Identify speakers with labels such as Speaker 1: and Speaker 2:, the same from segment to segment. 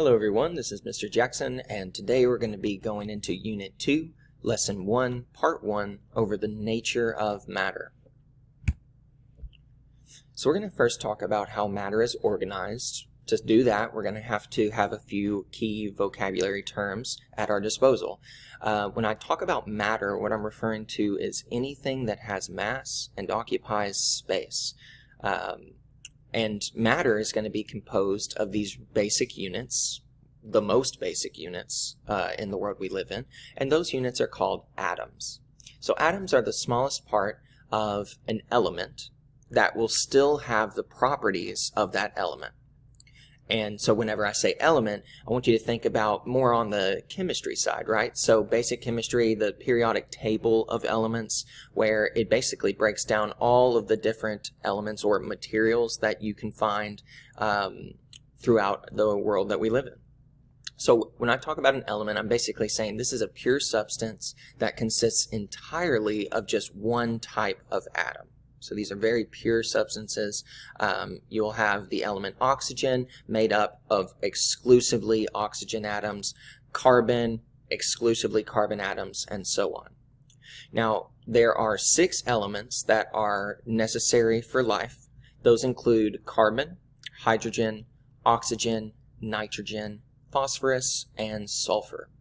Speaker 1: Hello everyone, this is Mr. Jackson, and today we're going to be going into Unit 2, Lesson 1, Part 1, over the nature of matter. So we're going to first talk about how matter is organized. To do that, we're going to have a few key vocabulary terms at our disposal. When I talk about matter, what I'm referring to is anything that has mass and occupies space. And matter is going to be composed of these basic units, the most basic units in the world we live in, and those units are called atoms. So atoms are the smallest part of an element that will still have the properties of that element. And so whenever I say element, I want you to think about more on the chemistry side, right? So basic chemistry, the periodic table of elements, where it basically breaks down all of the different elements or materials that you can find throughout the world that we live in. So when I talk about an element, I'm basically saying this is a pure substance that consists entirely of just one type of atom. So these are very pure substances. You'll have the element oxygen made up of exclusively oxygen atoms, carbon, exclusively carbon atoms, and so on. Now, there are 6 elements that are necessary for life. Those include carbon, hydrogen, oxygen, nitrogen, phosphorus, and sulfur.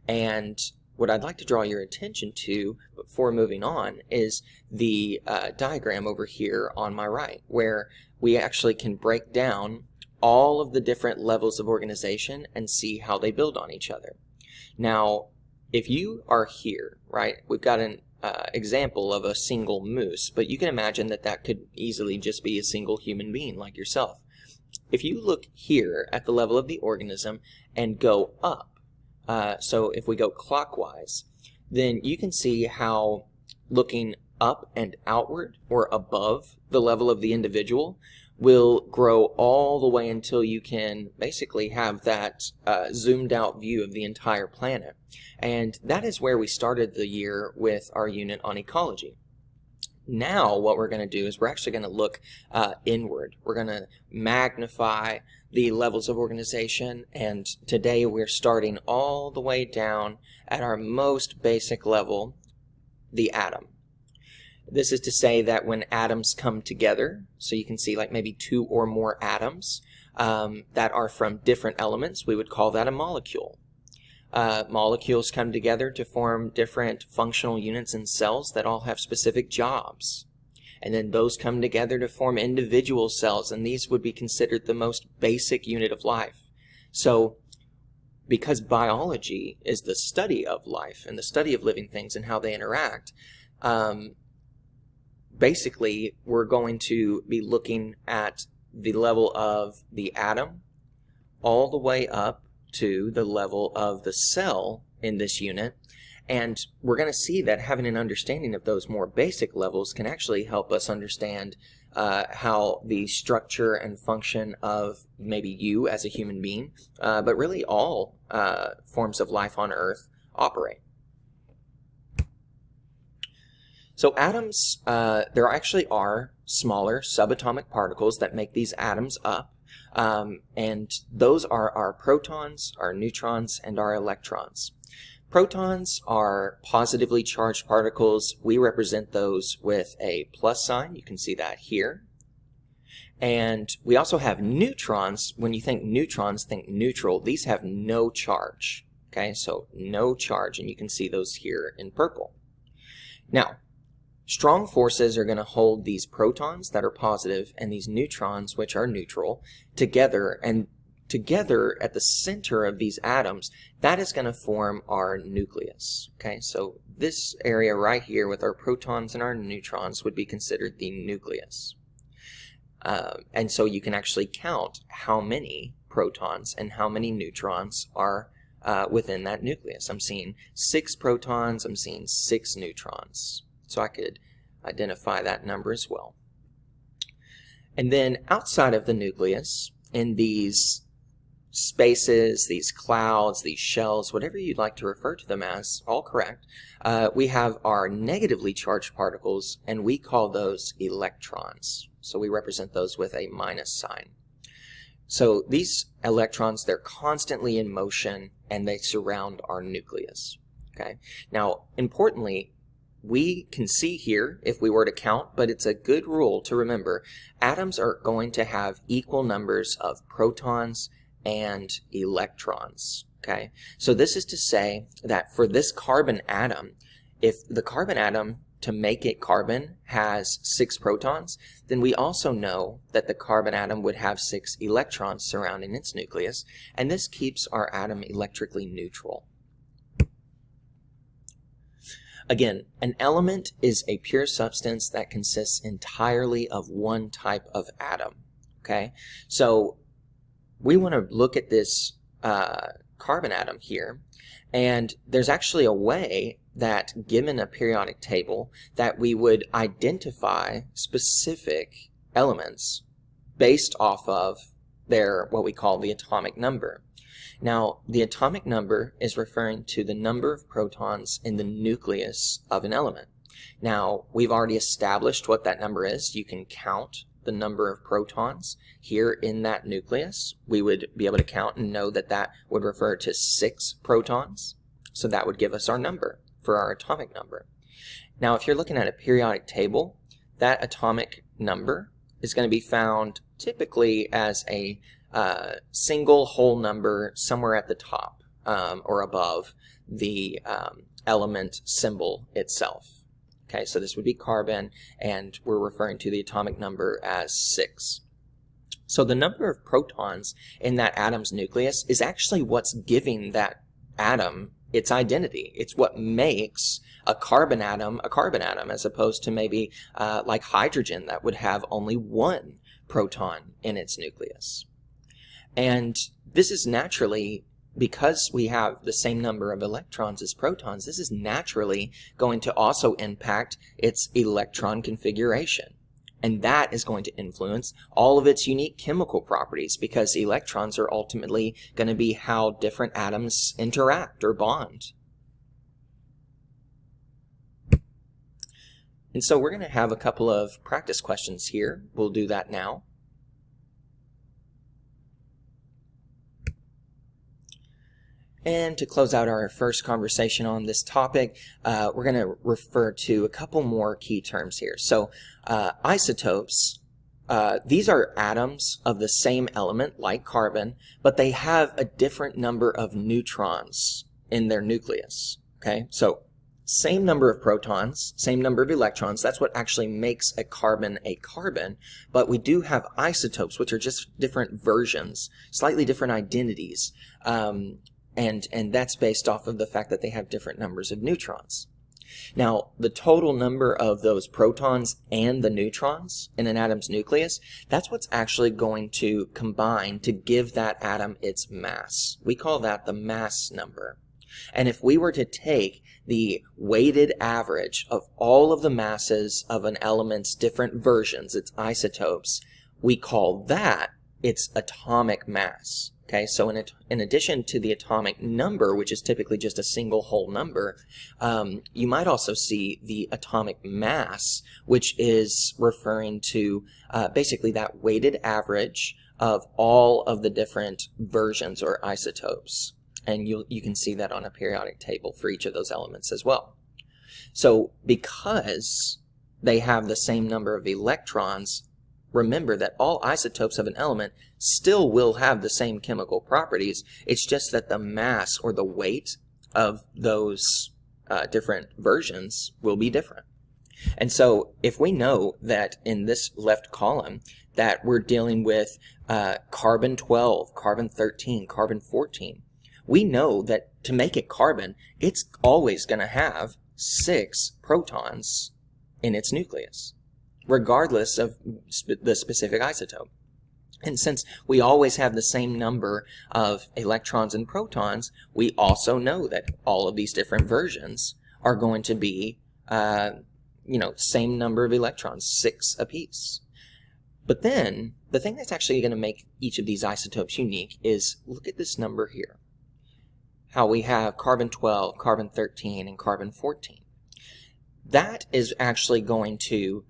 Speaker 1: And what I'd like to draw your attention to before moving on is the diagram over here on my right, where we actually can break down all of the different levels of organization and see how they build on each other. Now, if you are here, right, we've got an example of a single moose, but you can imagine that that could easily just be a single human being like yourself. If you look here at the level of the organism and go up, so if we go clockwise, then you can see how looking up and outward or above the level of the individual will grow all the way until you can basically have that zoomed out view of the entire planet. And that is where we started the year with our unit on ecology. Now what we're going to do is we're actually going to look inward. We're going to magnify the levels of organization, and today we're starting all the way down at our most basic level, the atom. This is to say that when atoms come together, so you can see like maybe 2 or more atoms that are from different elements, we would call that a molecule. Molecules come together to form different functional units in cells that all have specific jobs. And then those come together to form individual cells, and these would be considered the most basic unit of life. So, because biology is the study of life and the study of living things and how they interact, basically we're going to be looking at the level of the atom all the way up to the level of the cell in this unit, and we're going to see that having an understanding of those more basic levels can actually help us understand how the structure and function of maybe you as a human being, but really all forms of life on Earth operate. So atoms, there actually are smaller subatomic particles that make these atoms up. And those are our protons, our neutrons, and our electrons. Protons are positively charged particles. We represent those with a plus sign. You can see that here. And we also have neutrons. When you think neutrons, think neutral. These have no charge. Okay, so no charge, and you can see those here in purple. Now, strong forces are going to hold these protons that are positive and these neutrons, which are neutral, together, and together at the center of these atoms, that is going to form our nucleus. Okay, so this area right here with our protons and our neutrons would be considered the nucleus. And so you can actually count how many protons and how many neutrons are within that nucleus. I'm seeing 6 protons, I'm seeing 6 neutrons. So I could identify that number as well. And then outside of the nucleus, in these spaces, these clouds, these shells, whatever you'd like to refer to them as, all correct, we have our negatively charged particles, and we call those electrons. So we represent those with a minus sign. So these electrons, they're constantly in motion and they surround our nucleus. Okay. Now, importantly, we can see here if we were to count, but it's a good rule to remember, atoms are going to have equal numbers of protons and electrons. Okay, so this is to say that for this carbon atom, if the carbon atom, to make it carbon, has 6 protons, then we also know that the carbon atom would have 6 electrons surrounding its nucleus, and this keeps our atom electrically neutral. Again, an element is a pure substance that consists entirely of one type of atom. Okay, so we want to look at this carbon atom here, and there's actually a way that, given a periodic table, that we would identify specific elements based off of their, what we call the atomic number. Now, the atomic number is referring to the number of protons in the nucleus of an element. Now, we've already established what that number is. You can count the number of protons here in that nucleus. We would be able to count and know that that would refer to 6 protons. So that would give us our number for our atomic number. Now, if you're looking at a periodic table, that atomic number is going to be found typically as a single whole number somewhere at the top or above the element symbol itself. Okay, so this would be carbon, and we're referring to the atomic number as 6. So the number of protons in that atom's nucleus is actually what's giving that atom its identity. It's what makes a carbon atom, as opposed to maybe like hydrogen that would have only 1 proton in its nucleus. And this is naturally, because we have the same number of electrons as protons, this is naturally going to also impact its electron configuration. And that is going to influence all of its unique chemical properties, because electrons are ultimately going to be how different atoms interact or bond. And so we're going to have a couple of practice questions here. We'll do that now. And to close out our first conversation on this topic, we're going to refer to a couple more key terms here. So isotopes, these are atoms of the same element like carbon, but they have a different number of neutrons in their nucleus. Okay, so same number of protons, same number of electrons. That's what actually makes a carbon, but we do have isotopes, which are just different versions, slightly different identities. And that's based off of the fact that they have different numbers of neutrons. Now, the total number of those protons and the neutrons in an atom's nucleus, that's what's actually going to combine to give that atom its mass. We call that the mass number. And if we were to take the weighted average of all of the masses of an element's different versions, its isotopes, we call that its atomic mass. Okay, so in addition to the atomic number, which is typically just a single whole number, you might also see the atomic mass, which is referring to basically that weighted average of all of the different versions or isotopes. And you can see that on a periodic table for each of those elements as well. So because they have the same number of electrons, remember that all isotopes of an element still will have the same chemical properties. It's just that the mass or the weight of those different versions will be different. And so if we know that in this left column that we're dealing with carbon 12, carbon 13, carbon 14, we know that to make it carbon, it's always going to have 6 protons in its nucleus, regardless of the specific isotope. And since we always have the same number of electrons and protons, we also know that all of these different versions are going to be, same number of electrons, 6 apiece. But then, the thing that's actually going to make each of these isotopes unique is, look at this number here. How we have carbon 12, carbon 13, and carbon 14. That is actually going to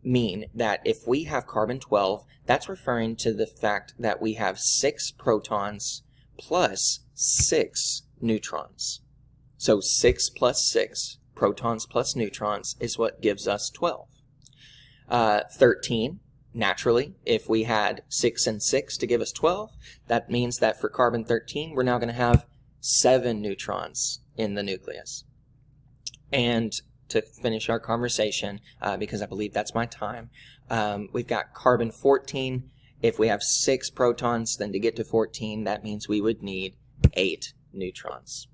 Speaker 1: mean that if we have carbon-12, that's referring to the fact that we have 6 protons plus 6 neutrons. So 6 plus 6, protons plus neutrons, is what gives us 12. 13, naturally, if we had 6 and 6 to give us 12, that means that for carbon-13, we're now going to have 7 neutrons in the nucleus. And to finish our conversation, because I believe that's my time, we've got carbon-14. If we have 6 protons, then to get to 14, that means we would need 8 neutrons.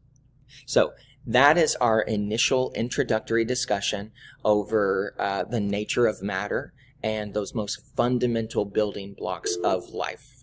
Speaker 1: So that is our initial introductory discussion over the nature of matter and those most fundamental building blocks of life.